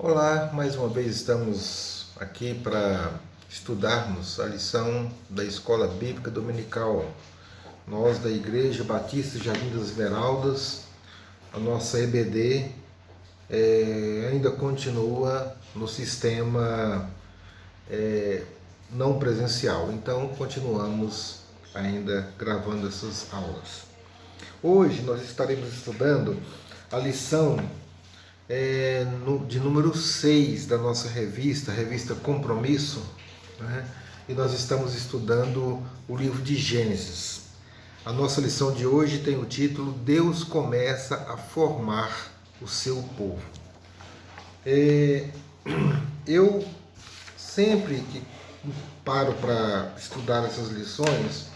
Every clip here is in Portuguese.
Olá, mais uma vez estamos aqui para estudarmos a lição da Escola Bíblica Dominical. Nós da Igreja Batista Jardim das Esmeraldas, a nossa EBD ainda continua no sistema não presencial, então continuamos ainda gravando essas aulas. Hoje nós estaremos estudando a lição de número 6 da nossa revista Compromisso, né? E nós estamos estudando o livro de Gênesis. A nossa lição de hoje tem o título Deus começa a formar o seu povo. Eu sempre que paro para estudar essas lições,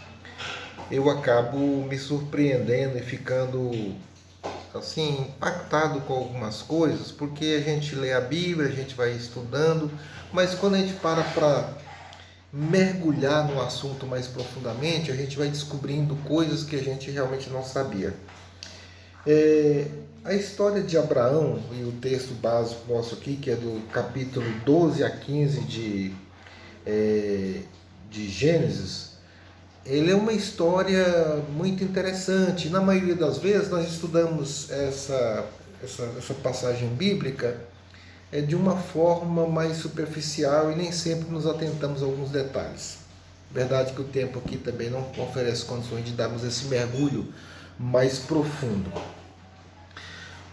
eu acabo me surpreendendo e ficando assim, impactado com algumas coisas, porque a gente lê a Bíblia, a gente vai estudando, mas quando a gente para mergulhar no assunto mais profundamente, a gente vai descobrindo coisas que a gente realmente não sabia. A história de Abraão, e o texto básico nosso aqui, que é do capítulo 12 a 15 de Gênesis, ele é uma história muito interessante. Na maioria das vezes nós estudamos essa passagem bíblica de uma forma mais superficial e nem sempre nos atentamos a alguns detalhes. Verdade que o tempo aqui também não oferece condições de darmos esse mergulho mais profundo.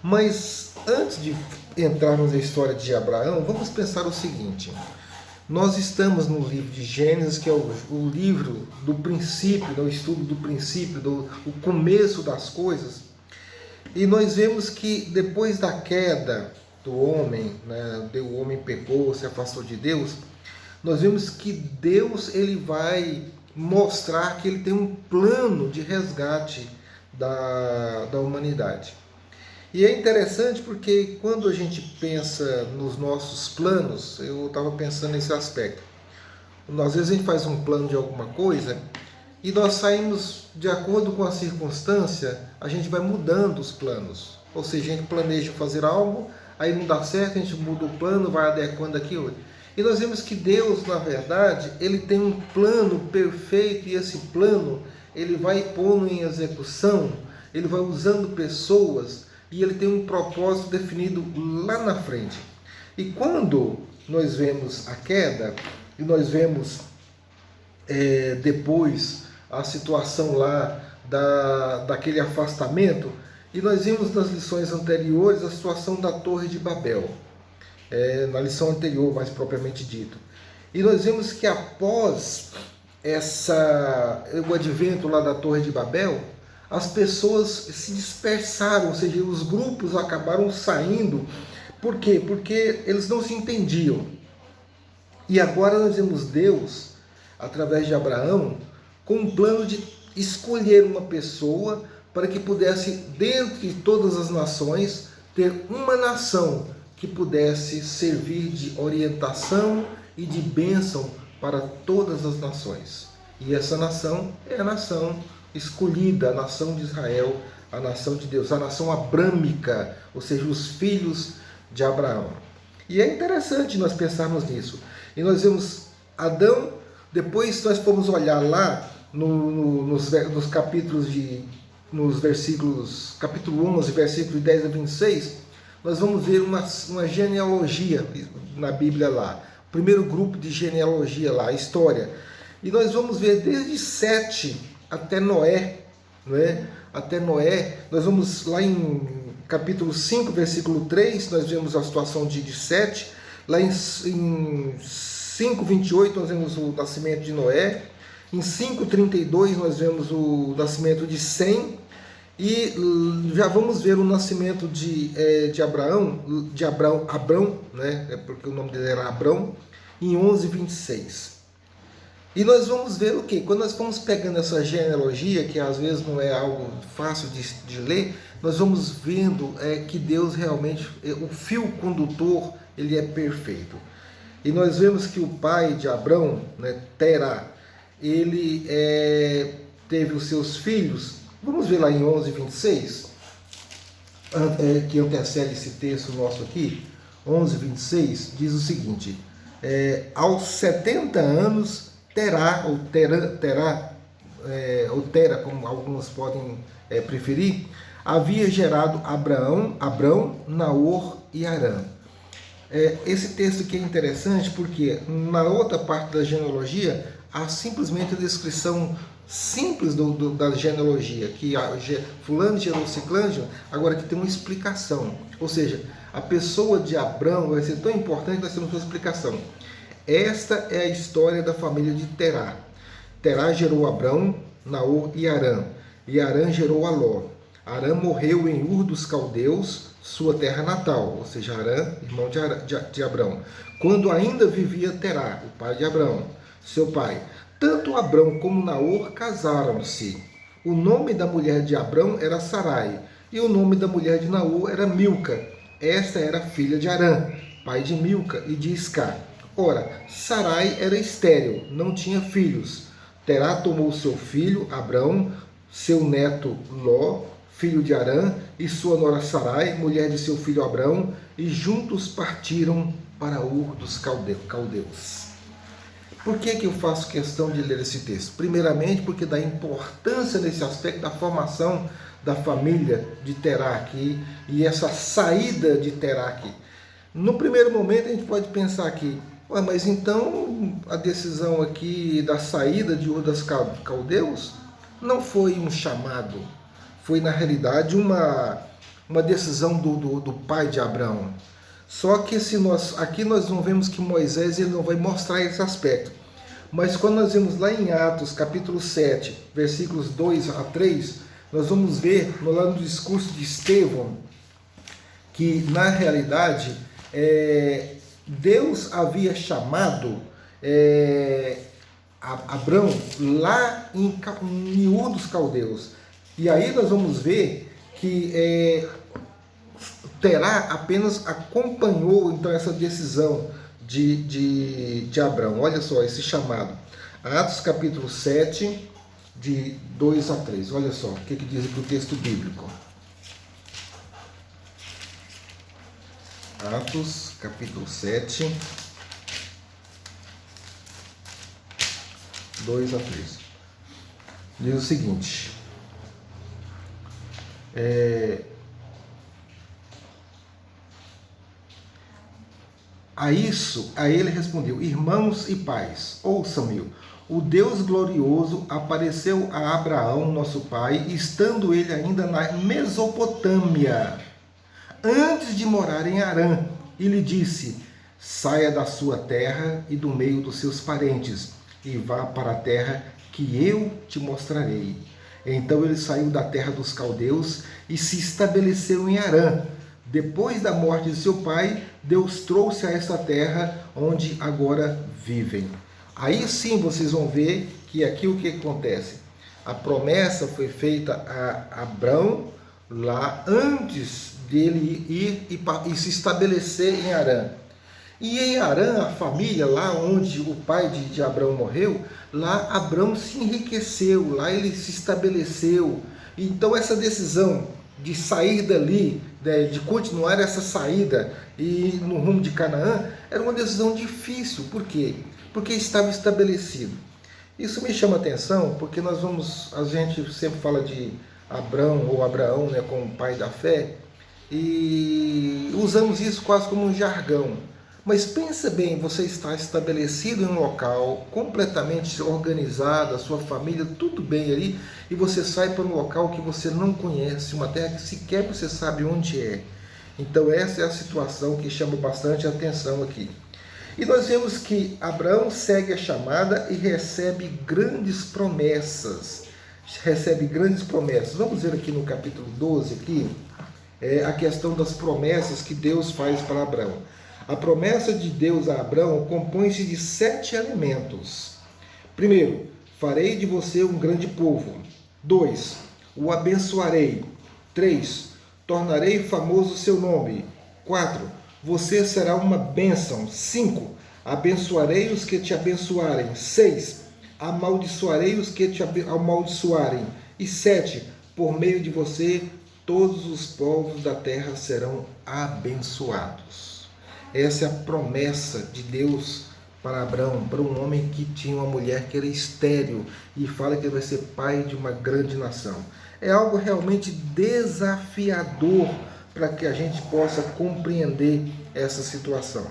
Mas antes de entrarmos na história de Abraão, vamos pensar o seguinte. Nós estamos no livro de Gênesis, que é o livro do princípio, do estudo do princípio, o começo das coisas. E nós vemos que depois da queda do homem, né, o homem pecou, se afastou de Deus, nós vemos que Deus ele vai mostrar que ele tem um plano de resgate da humanidade. E é interessante porque quando a gente pensa nos nossos planos, eu estava pensando nesse aspecto. Às vezes a gente faz um plano de alguma coisa e nós saímos de acordo com a circunstância, a gente vai mudando os planos. Ou seja, a gente planeja fazer algo, aí não dá certo, a gente muda o plano, vai adequando aquilo. E nós vemos que Deus, na verdade, ele tem um plano perfeito e esse plano ele vai pondo em execução, ele vai usando pessoas, e ele tem um propósito definido lá na frente. E quando nós vemos a queda, e nós vemos depois a situação lá daquele afastamento, e nós vimos nas lições anteriores a situação da Torre de Babel, na lição anterior, mais propriamente dito. E nós vimos que após o advento lá da Torre de Babel, as pessoas se dispersaram, ou seja, os grupos acabaram saindo. Por quê? Porque eles não se entendiam. E agora nós vemos Deus, através de Abraão, com um plano de escolher uma pessoa para que pudesse, dentre todas as nações, ter uma nação que pudesse servir de orientação e de bênção para todas as nações. E essa nação é a nação escolhida, a nação de Israel, a nação de Deus, a nação abrâmica, ou seja, os filhos de Abraão. E é interessante nós pensarmos nisso. E nós vemos Adão, depois nós fomos olhar lá nos capítulos nos versículos, capítulo 11, versículo 10 a 26, nós vamos ver uma genealogia na Bíblia lá. O primeiro grupo de genealogia lá, a história. E nós vamos ver desde Sete até Noé, não é? Até Noé, nós vamos lá em capítulo 5, versículo 3, nós vemos a situação de Sete, lá em 5, 28 nós vemos o nascimento de Noé, em 5, 32 nós vemos o nascimento de Sem, e já vamos ver o nascimento de Abrão, né? Porque o nome dele era Abrão, em 11, 26. E nós vamos ver o quê? Quando nós vamos pegando essa genealogia, que às vezes não é algo fácil de ler, nós vamos vendo que Deus realmente, o fio condutor, ele é perfeito. E nós vemos que o pai de Abrão, né, Terá, ele teve os seus filhos. Vamos ver lá em 11, 26, que antecede esse texto nosso aqui. 11, 26, diz o seguinte: aos 70 anos terá, ou terá, como alguns podem preferir, havia gerado Abrão, Naor e Harã. Esse texto aqui é interessante porque na outra parte da genealogia há simplesmente a descrição simples da genealogia, que fulano gerou ciclano, agora aqui tem uma explicação. Ou seja, a pessoa de Abrão vai ser tão importante que nós temos uma explicação. Esta é a história da família de Terá. Terá gerou Abrão, Naor e Harã. E Harã gerou Aló. Harã morreu em Ur dos Caldeus, sua terra natal, ou seja, Harã, irmão de Abrão, quando ainda vivia Terá, o pai de Abrão, seu pai. Tanto Abrão como Naor casaram-se. O nome da mulher de Abrão era Sarai, e o nome da mulher de Naor era Milca. Esta era filha de Harã, pai de Milca e de Isca. Ora, Sarai era estéril, não tinha filhos. Terá tomou seu filho, Abrão, seu neto Ló, filho de Harã, e sua nora Sarai, mulher de seu filho Abrão, e juntos partiram para Ur dos Caldeus. Por que eu faço questão de ler esse texto? Primeiramente, porque dá importância nesse aspecto da formação da família de Terá aqui e essa saída de Terá aqui. No primeiro momento, a gente pode pensar aqui, mas então a decisão aqui da saída de Ur dos Caldeus não foi um chamado, foi na realidade uma decisão do pai de Abraão. Só que aqui nós não vemos que Moisés ele não vai mostrar esse aspecto. Mas quando nós vemos lá em Atos capítulo 7, versículos 2 a 3, nós vamos ver lá no discurso de Estevão que na realidade Deus havia chamado Abrão lá em Ur dos Caldeus. E aí nós vamos ver que Terá apenas acompanhou então essa decisão de Abrão. Olha só esse chamado. Atos capítulo 7, de 2 a 3. Olha só o que diz aqui o texto bíblico. Atos capítulo 7, 2 a 3. Diz o seguinte. A ele respondeu: irmãos e pais, ouçam-me. O Deus glorioso apareceu a Abraão, nosso pai, estando ele ainda na Mesopotâmia, antes de morar em Harã, e lhe disse: saia da sua terra e do meio dos seus parentes, e vá para a terra que eu te mostrarei. Então ele saiu da terra dos caldeus e se estabeleceu em Harã. Depois da morte de seu pai, Deus trouxe a essa terra onde agora vivem. Aí sim vocês vão ver que aqui o que acontece? A promessa foi feita a Abrão lá antes dele ir e se estabelecer em Harã. E em Harã, a família, lá onde o pai de Abrão morreu, lá Abrão se enriqueceu, lá ele se estabeleceu. Então essa decisão de sair dali, de continuar essa saída e no rumo de Canaã, era uma decisão difícil. Por quê? Porque estava estabelecido. Isso me chama atenção, porque a gente sempre fala de Abrão ou Abraão, né, como pai da fé, e usamos isso quase como um jargão. Mas pensa bem, você está estabelecido em um local completamente organizado, a sua família, tudo bem ali, e você sai para um local que você não conhece, uma terra que sequer você sabe onde é. Então essa é a situação que chama bastante atenção aqui. E nós vemos que Abraão segue a chamada e recebe grandes promessas. Vamos ver aqui no capítulo 12, aqui, a questão das promessas que Deus faz para Abraão. A promessa de Deus a Abraão compõe-se de 7 elementos. Primeiro, farei de você um grande povo. 2, o abençoarei. 3, tornarei famoso o seu nome. 4, você será uma bênção. 5, abençoarei os que te abençoarem. 6, amaldiçoarei os que te amaldiçoarem. E 7, por meio de você, todos os povos da terra serão abençoados. Essa é a promessa de Deus para Abraão, para um homem que tinha uma mulher que era estéril, e fala que ele vai ser pai de uma grande nação. É algo realmente desafiador para que a gente possa compreender essa situação.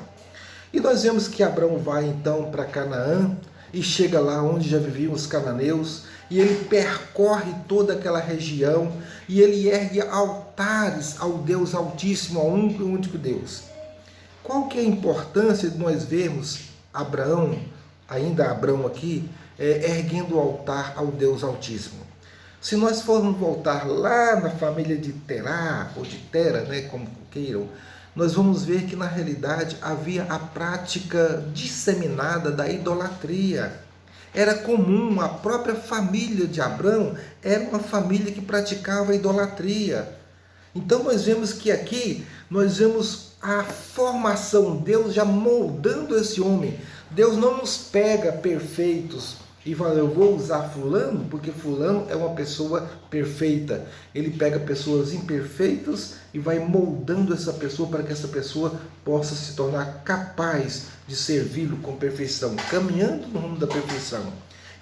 E nós vemos que Abraão vai então para Canaã e chega lá onde já viviam os cananeus, e ele percorre toda aquela região e ele ergue altares ao Deus Altíssimo, ao único Deus. Qual que é a importância de nós vermos Abraão, ainda Abraão aqui, erguendo o altar ao Deus Altíssimo? Se nós formos voltar lá na família de Terá, ou de Tera, né, como queiram, nós vamos ver que na realidade havia a prática disseminada da idolatria. Era comum, a própria família de Abraão era uma família que praticava a idolatria. Então nós vemos que aqui, nós vemos a formação, Deus já moldando esse homem. Deus não nos pega perfeitos e fala, eu vou usar fulano, porque fulano é uma pessoa perfeita. Ele pega pessoas imperfeitas e vai moldando essa pessoa para que essa pessoa possa se tornar capaz de servi-lo com perfeição, caminhando no rumo da perfeição.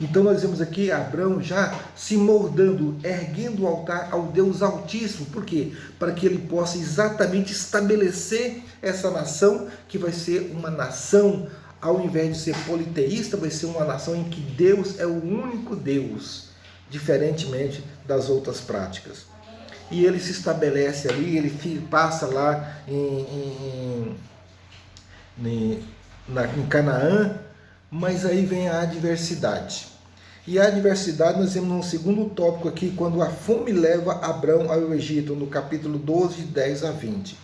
Então nós vemos aqui Abraão já se moldando, erguendo o altar ao Deus Altíssimo. Por quê? Para que ele possa exatamente estabelecer essa nação, que vai ser uma nação, ao invés de ser politeísta, vai ser uma nação em que Deus é o único Deus, diferentemente das outras práticas. E ele se estabelece ali, ele passa lá em Canaã, mas aí vem a adversidade. E a adversidade nós vemos no segundo tópico aqui, quando a fome leva Abraão ao Egito, no capítulo 12, 10 a 20.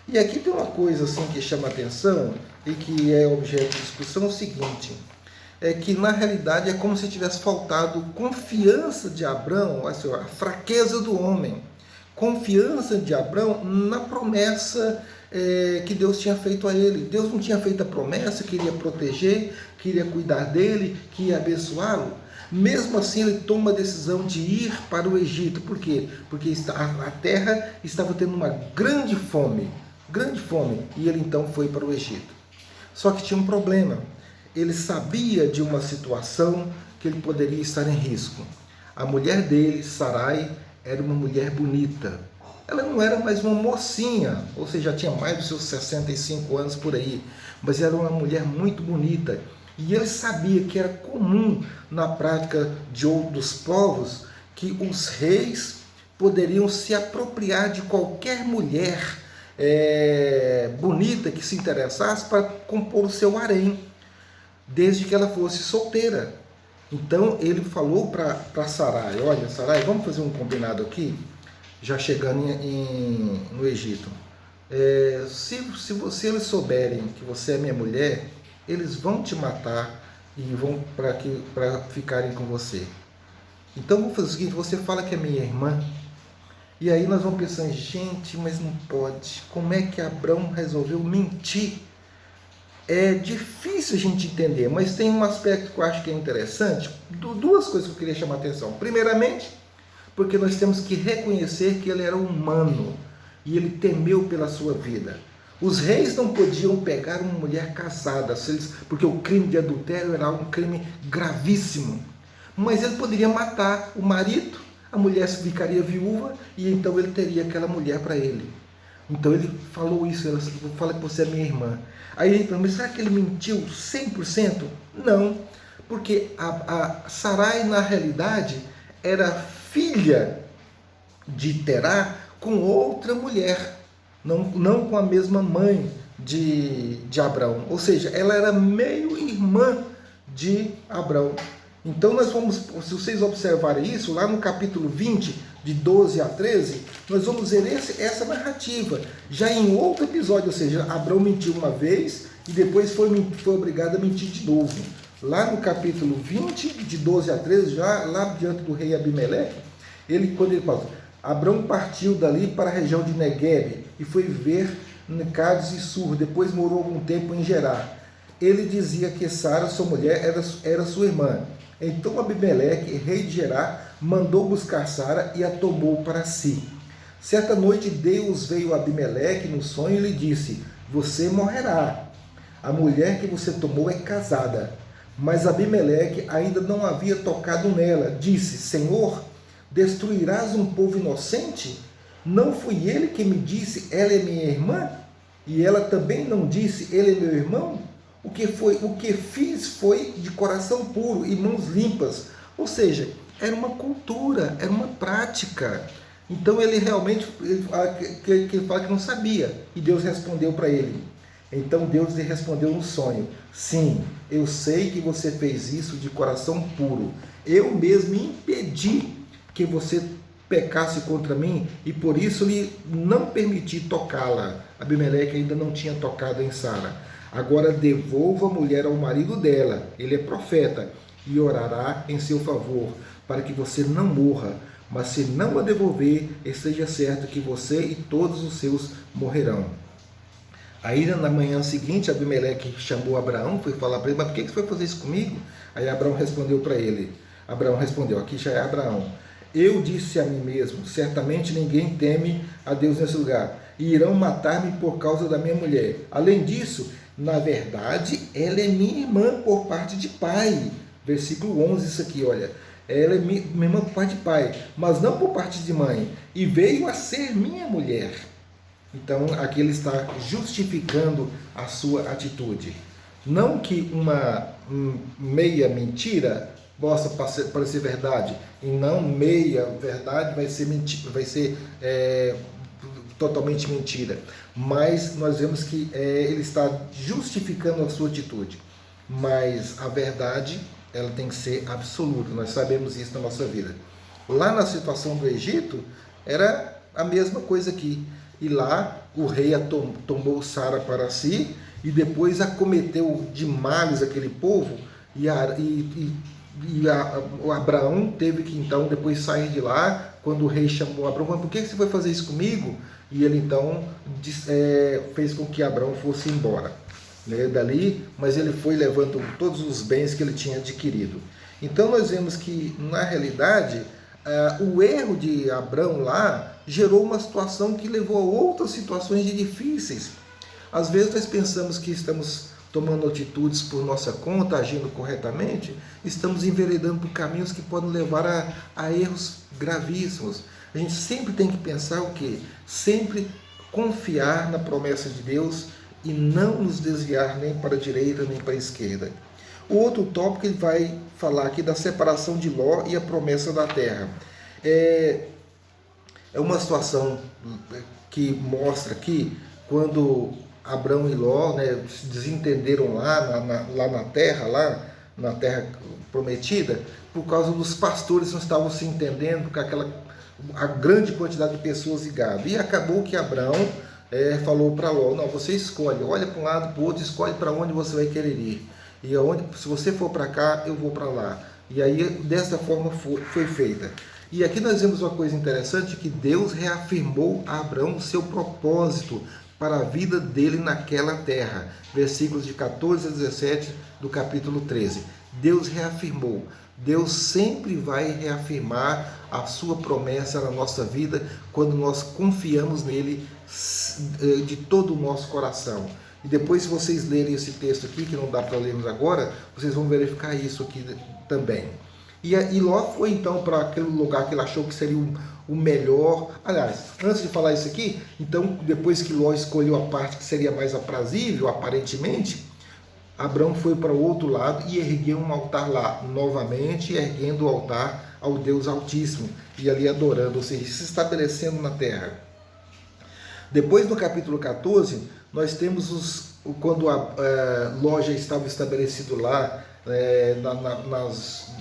E aqui tem uma coisa assim que chama a atenção e que é objeto de discussão, é o seguinte, é que na realidade é como se tivesse faltado confiança de Abraão, a fraqueza do homem, confiança de Abraão na promessa que Deus tinha feito a ele. Deus não tinha feito a promessa que iria proteger, que iria cuidar dele, que ia abençoá-lo. Mesmo assim, ele toma a decisão de ir para o Egito. Por quê? Porque a terra estava tendo uma grande fome, e ele então foi para o Egito. Só que tinha um problema. Ele sabia de uma situação que ele poderia estar em risco. A mulher dele, Sarai, era uma mulher bonita. Ela não era mais uma mocinha, ou seja, já tinha mais dos seus 65 anos por aí, mas era uma mulher muito bonita. E ele sabia que era comum na prática de outros povos que os reis poderiam se apropriar de qualquer mulher bonita que se interessasse para compor o seu harém, desde que ela fosse solteira. Então ele falou para Sarai, olha Sarai, vamos fazer um combinado aqui, já chegando no Egito. Se eles souberem que você é minha mulher, eles vão te matar e vão para ficarem com você. Então vamos fazer o seguinte, você fala que é minha irmã. E aí nós vamos pensar, gente, mas não pode. Como é que Abraão resolveu mentir? É difícil a gente entender, mas tem um aspecto que eu acho que é interessante. Duas coisas que eu queria chamar a atenção. Primeiramente, porque nós temos que reconhecer que ele era humano e ele temeu pela sua vida. Os reis não podiam pegar uma mulher casada, porque o crime de adultério era um crime gravíssimo. Mas ele poderia matar o marido, a mulher ficaria viúva e então ele teria aquela mulher para ele. Então ele falou isso, ela fala que você é minha irmã. Aí ele perguntou, mas será que ele mentiu 100%? Não, porque a Sarai na realidade era filha de Terá com outra mulher, não com a mesma mãe de Abraão. Ou seja, ela era meio irmã de Abraão. Então nós vamos, se vocês observarem isso, lá no capítulo 20, de 12 a 13, nós vamos ver essa narrativa, já em outro episódio, ou seja, Abraão mentiu uma vez e depois foi obrigado a mentir de novo. Lá no capítulo 20, de 12 a 13, já lá diante do rei Abimeleque, quando ele fala, Abraão partiu dali para a região de Negueb e foi viver em Cádiz e Sur, depois morou algum tempo em Gerar. Ele dizia que Sara, sua mulher, era sua irmã. Então Abimeleque, rei de Gerar, mandou buscar Sara e a tomou para si. Certa noite Deus veio a Abimeleque no sonho e lhe disse, você morrerá. A mulher que você tomou é casada. Mas Abimeleque ainda não havia tocado nela. Disse: Senhor, destruirás um povo inocente? Não foi ele que me disse, ela é minha irmã? E ela também não disse, ele é meu irmão? O que fiz foi de coração puro e mãos limpas. Ou seja, era uma cultura, era uma prática. Então ele realmente ele fala que não sabia. E Deus respondeu para ele. Então Deus lhe respondeu no sonho: sim, eu sei que você fez isso de coração puro. Eu mesmo impedi que você pecasse contra mim e por isso lhe não permiti tocá-la. Abimeleque ainda não tinha tocado em Sara. Agora devolva a mulher ao marido dela, ele é profeta, e orará em seu favor, para que você não morra. Mas se não a devolver, esteja certo que você e todos os seus morrerão. Aí na manhã seguinte, Abimeleque chamou Abraão, foi falar para ele: mas por que você foi fazer isso comigo? Aí Abraão respondeu para ele, Abraão respondeu, aqui já é Abraão: eu disse a mim mesmo, certamente ninguém teme a Deus nesse lugar, e irão matar-me por causa da minha mulher. Além disso, na verdade, ela é minha irmã por parte de pai. Versículo 11, isso aqui, olha. Ela é minha irmã por parte de pai, mas não por parte de mãe, e veio a ser minha mulher. Então, aqui ele está justificando a sua atitude. Não que uma meia mentira possa parecer verdade, e não meia verdade vai ser, totalmente mentira. Mas nós vemos que ele está justificando a sua atitude. Mas a verdade, ela tem que ser absoluta. Nós sabemos isso na nossa vida. Lá na situação do Egito, era a mesma coisa aqui. E lá o rei tomou Sara para si e depois acometeu de males aquele povo o Abraão teve que então depois sair de lá. Quando o rei chamou Abraão: por que você foi fazer isso comigo? E ele então fez com que Abraão fosse embora dali, mas ele foi levando todos os bens que ele tinha adquirido. Então nós vemos que na realidade o erro de Abraão lá gerou uma situação que levou a outras situações difíceis. Às vezes nós pensamos que estamos tomando atitudes por nossa conta, agindo corretamente, estamos enveredando por caminhos que podem levar a erros gravíssimos. A gente sempre tem que pensar o quê? Sempre confiar na promessa de Deus e não nos desviar nem para a direita nem para a esquerda. O outro tópico ele vai falar aqui da separação de Ló e a promessa da terra. É uma situação que mostra que quando Abraão e Ló se desentenderam lá na terra prometida, por causa dos pastores não estavam se entendendo, com a grande quantidade de pessoas e gado. E acabou que Abraão falou para Ló: não, você escolhe, olha para um lado, para o outro, escolhe para onde você vai querer ir. E se você for para cá, eu vou para lá. E aí dessa forma foi feita. E aqui nós vemos uma coisa interessante, que Deus reafirmou a Abraão o seu propósito para a vida dele naquela terra. Versículos de 14 a 17 do capítulo 13. Deus reafirmou. Deus sempre vai reafirmar a sua promessa na nossa vida quando nós confiamos nele de todo o nosso coração. E depois, se vocês lerem esse texto aqui, que não dá para lermos agora, vocês vão verificar isso aqui também. E Ló foi então para aquele lugar que ele achou que seria o melhor. Aliás, antes de falar isso aqui, então depois que Ló escolheu a parte que seria mais aprazível, aparentemente, Abraão foi para o outro lado e ergueu um altar lá, novamente erguendo o altar ao Deus Altíssimo, e ali adorando, ou seja, se estabelecendo na terra. Depois no capítulo 14, nós temos quando Ló já estava estabelecido lá, nas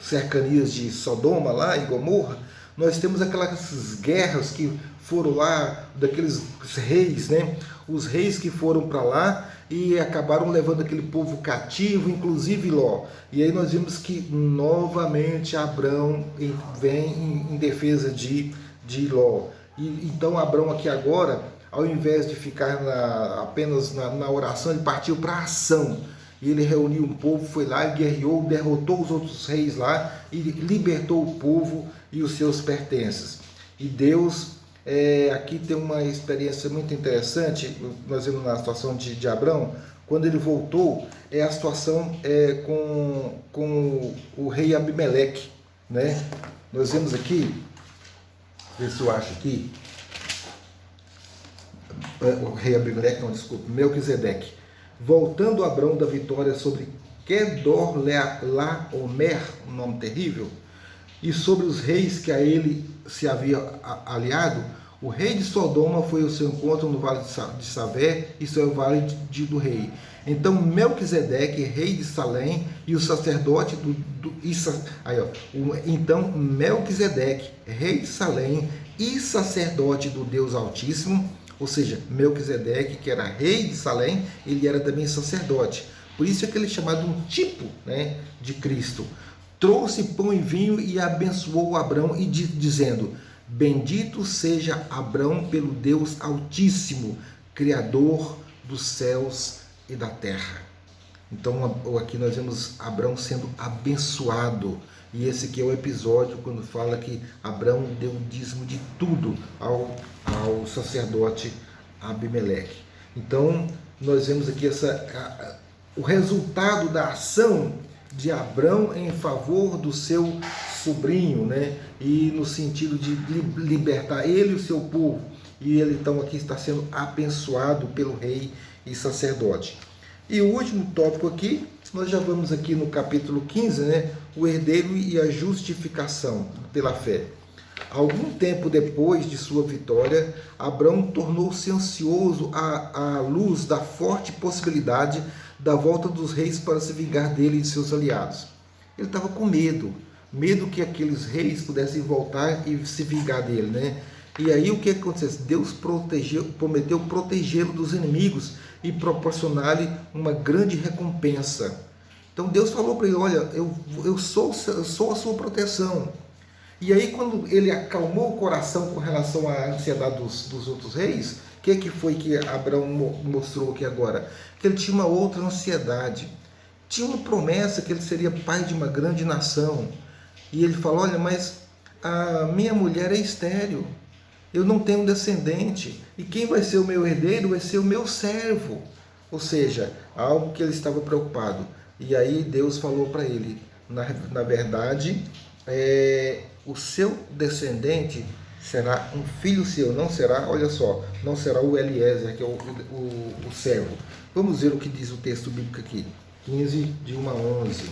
cercanias de Sodoma lá e Gomorra, nós temos aquelas guerras que foram lá, daqueles reis, os reis que foram para lá e acabaram levando aquele povo cativo, inclusive Ló. E aí nós vimos que novamente Abraão vem em defesa de Ló. E então Abraão aqui agora, ao invés de ficar apenas na oração, ele partiu para a ação. E ele reuniu um povo, foi lá, guerreou, derrotou os outros reis lá e libertou o povo e os seus pertences. E Deus Aqui tem uma experiência muito interessante. Nós vemos na situação de Abrão, quando ele voltou, a situação com o rei Abimeleque, né? Nós vemos aqui, ver se eu acho aqui, o rei Abimeleque, não, desculpa, Melquisedeque. Voltando Abrão da vitória sobre Kedorlaomer, um nome terrível, e sobre os reis que a ele se havia aliado, o rei de Sodoma foi ao seu encontro no vale de Savé, isso é o vale do rei. Então Melquisedeque, rei de Salém, e o sacerdote então Melquisedeque, rei de Salém e sacerdote do Deus Altíssimo, ou seja, Melquisedeque, que era rei de Salém, ele era também sacerdote. Por isso é que ele é chamado um tipo, né, de Cristo. Trouxe pão e vinho e abençoou Abrão, e dizendo: bendito seja Abrão pelo Deus Altíssimo, Criador dos céus e da terra. Então aqui nós vemos Abrão sendo abençoado. E esse aqui é o episódio quando fala que Abrão deu o dízimo de tudo ao sacerdote Abimeleque. Então nós vemos aqui o resultado da ação de Abrão em favor do seu sobrinho, né? E no sentido de libertar ele e o seu povo. E ele então aqui está sendo abençoado pelo rei e sacerdote. E o último tópico aqui, nós já vamos aqui no capítulo 15, né? O herdeiro e a justificação pela fé. Algum tempo depois de sua vitória, Abrão tornou-se ansioso à luz da forte possibilidade da volta dos reis para se vingar dele e de seus aliados. Ele estava com medo que aqueles reis pudessem voltar e se vingar dele, né? E aí o que aconteceu? Deus prometeu protegê-lo dos inimigos e proporcionar-lhe uma grande recompensa. Então Deus falou para ele: olha, eu sou a sua proteção. E aí quando ele acalmou o coração com relação à ansiedade dos outros reis, o que foi que Abraão mostrou aqui agora? Que ele tinha uma outra ansiedade. Tinha uma promessa que ele seria pai de uma grande nação. E ele falou: olha, mas a minha mulher é estéril, eu não tenho descendente, e quem vai ser o meu herdeiro vai ser o meu servo. Ou seja, algo que ele estava preocupado. E aí Deus falou para ele: na verdade, o seu descendente será um filho seu, não será, olha só, não será o Eliezer, que é o servo. Vamos ver o que diz o texto bíblico aqui, 15, de 1 a 11.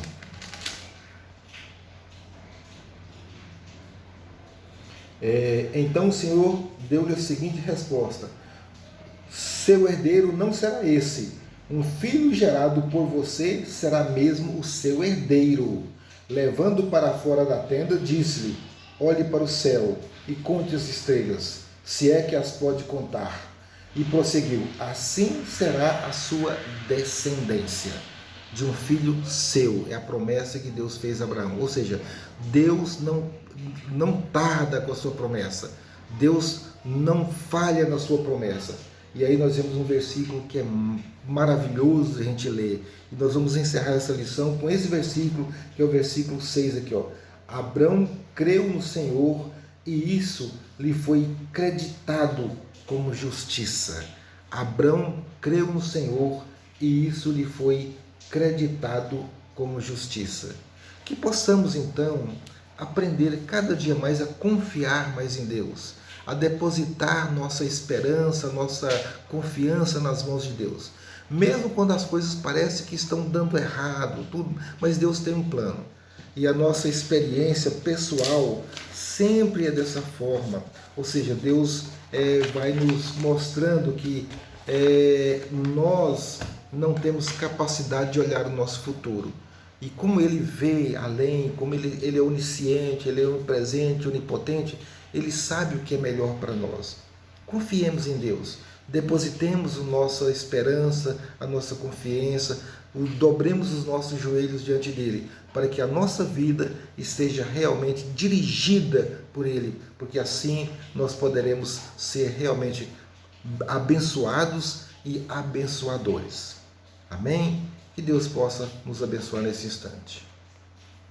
Então o Senhor deu-lhe a seguinte resposta: seu herdeiro não será esse, um filho gerado por você será mesmo o seu herdeiro. Levando para fora da tenda, disse-lhe: olhe para o céu e conte as estrelas, se é que as pode contar. E prosseguiu: assim será a sua descendência, de um filho seu. É a promessa que Deus fez a Abraão. Ou seja, Deus não tarda com a sua promessa. Deus não falha na sua promessa. E aí nós vemos um versículo que é maravilhoso a gente ler. E nós vamos encerrar essa lição com esse versículo, que é o versículo 6 aqui, ó. Abrão creu no Senhor e isso lhe foi creditado como justiça. Abrão creu no Senhor e isso lhe foi creditado como justiça. Que possamos então aprender cada dia mais a confiar mais em Deus, a depositar nossa esperança, nossa confiança nas mãos de Deus. Mesmo quando as coisas parecem que estão dando errado, tudo, mas Deus tem um plano. E a nossa experiência pessoal sempre é dessa forma. Ou seja, Deus vai nos mostrando que nós não temos capacidade de olhar o nosso futuro. E como Ele vê além, como Ele é onisciente, Ele é onipresente, onipotente, Ele sabe o que é melhor para nós. Confiemos em Deus, depositemos a nossa esperança, a nossa confiança, dobremos os nossos joelhos diante dEle, para que a nossa vida esteja realmente dirigida por Ele, porque assim nós poderemos ser realmente abençoados e abençoadores. Amém? Que Deus possa nos abençoar nesse instante.